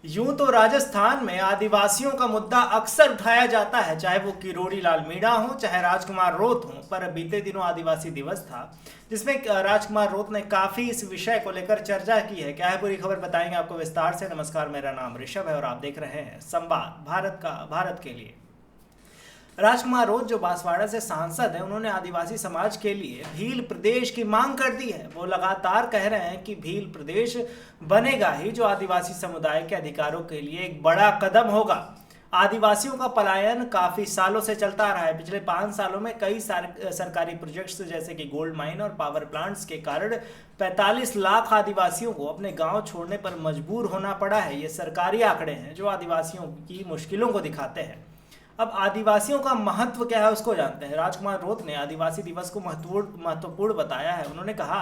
यूं तो राजस्थान में आदिवासियों का मुद्दा अक्सर उठाया जाता है, चाहे वो किरोड़ी लाल मीणा हो चाहे राजकुमार रोत हो। पर बीते दिनों आदिवासी दिवस था जिसमें राजकुमार रोत ने काफी इस विषय को लेकर चर्चा की है। क्या है पूरी खबर बताएंगे आपको विस्तार से। नमस्कार, मेरा नाम ऋषभ है और आप देख रहे हैं संवाद भारत के लिए। राजकुमार रोत जो बांसवाड़ा से सांसद हैं, उन्होंने आदिवासी समाज के लिए भील प्रदेश की मांग कर दी है। वो लगातार कह रहे हैं कि भील प्रदेश बनेगा ही जो आदिवासी समुदाय के अधिकारों के लिए एक बड़ा कदम होगा। आदिवासियों का पलायन काफी सालों से चलता रहा है। पिछले 5 सालों में कई सरकारी प्रोजेक्ट्स जैसे कि गोल्ड माइन और पावर प्लांट्स के कारण 45 लाख आदिवासियों को अपने गांव छोड़ने पर मजबूर होना पड़ा है। ये सरकारी आंकड़े हैं जो आदिवासियों की मुश्किलों को दिखाते हैं। अब आदिवासियों का महत्व क्या है उसको जानते हैं। राजकुमार रोत ने आदिवासी दिवस को महत्वपूर्ण बताया है। उन्होंने कहा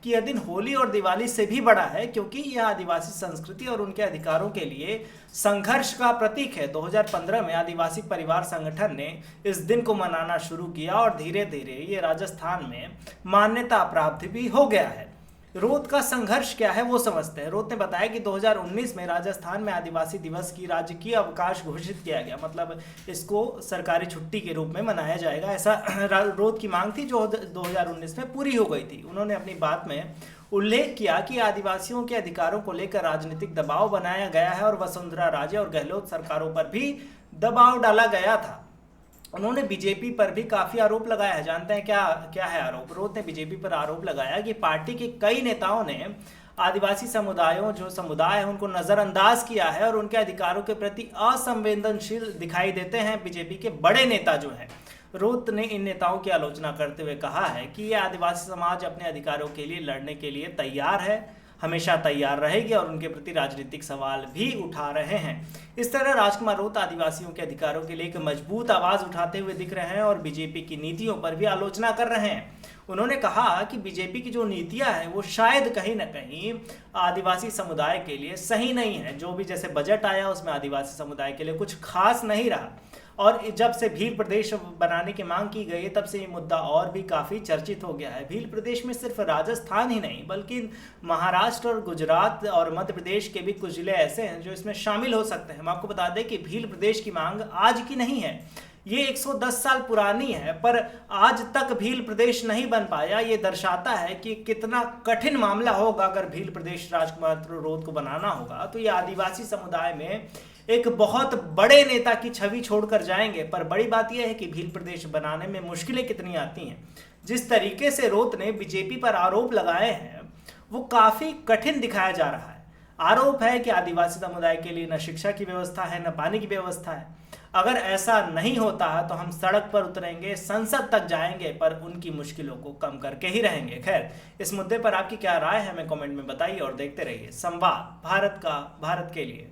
कि यह दिन होली और दिवाली से भी बड़ा है क्योंकि यह आदिवासी संस्कृति और उनके अधिकारों के लिए संघर्ष का प्रतीक है। 2015 में आदिवासी परिवार संगठन ने इस दिन को मनाना शुरू किया और धीरे धीरे ये राजस्थान में मान्यता प्राप्त भी हो गया है। रोत का संघर्ष क्या है वो समझते हैं। रोत ने बताया कि 2019 में राजस्थान में आदिवासी दिवस की राजकीय अवकाश घोषित किया गया, मतलब इसको सरकारी छुट्टी के रूप में मनाया जाएगा, ऐसा रोत की मांग थी जो 2019 में पूरी हो गई थी। उन्होंने अपनी बात में उल्लेख किया कि आदिवासियों के अधिकारों को लेकर राजनीतिक दबाव बनाया गया है और वसुंधरा राजे और गहलोत सरकारों पर भी दबाव डाला गया था। उन्होंने बीजेपी पर भी काफी आरोप लगाया है। जानते हैं क्या क्या है आरोप। रोत ने बीजेपी पर आरोप लगाया कि पार्टी के कई नेताओं ने आदिवासी समुदाय है उनको नजरअंदाज किया है और उनके अधिकारों के प्रति असंवेदनशील दिखाई देते हैं बीजेपी के बड़े नेता जो हैं। रोत ने इन नेताओं की आलोचना करते हुए कहा है कि यह आदिवासी समाज अपने अधिकारों के लिए लड़ने के लिए तैयार है, हमेशा तैयार रहेगी और उनके प्रति राजनीतिक सवाल भी उठा रहे हैं। इस तरह राजकुमार रोत आदिवासियों के अधिकारों के लिए एक मजबूत आवाज उठाते हुए दिख रहे हैं और बीजेपी की नीतियों पर भी आलोचना कर रहे हैं। उन्होंने कहा कि बीजेपी की जो नीतियां हैं वो शायद कहीं ना कहीं आदिवासी समुदाय के लिए सही नहीं है। जो भी जैसे बजट आया उसमें आदिवासी समुदाय के लिए कुछ खास नहीं रहा और जब से भील प्रदेश बनाने की मांग की गई है तब से ये मुद्दा और भी काफ़ी चर्चित हो गया है। भील प्रदेश में सिर्फ राजस्थान ही नहीं बल्कि महाराष्ट्र और गुजरात और मध्य प्रदेश के भी कुछ जिले ऐसे हैं जो इसमें शामिल हो सकते हैं। हम आपको बता दें कि भील प्रदेश की मांग आज की नहीं है, ये 110 साल पुरानी है, पर आज तक भील प्रदेश नहीं बन पाया। ये दर्शाता है कि कितना कठिन मामला होगा अगर भील प्रदेश राजकुमार रोत को बनाना होगा तो ये आदिवासी समुदाय में एक बहुत बड़े नेता की छवि छोड़कर जाएंगे। पर बड़ी बात यह है कि भील प्रदेश बनाने में मुश्किलें कितनी आती हैं। जिस तरीके से रोत ने बीजेपी पर आरोप लगाए हैं वो काफी कठिन दिखाया जा रहा है। आरोप है कि आदिवासी समुदाय के लिए न शिक्षा की व्यवस्था है न पानी की व्यवस्था है। अगर ऐसा नहीं होता है तो हम सड़क पर उतरेंगे, संसद तक जाएंगे, पर उनकी मुश्किलों को कम करके ही रहेंगे। खैर, इस मुद्दे पर आपकी क्या राय है हमें कमेंट में बताइए और देखते रहिए संवाद भारत के लिए।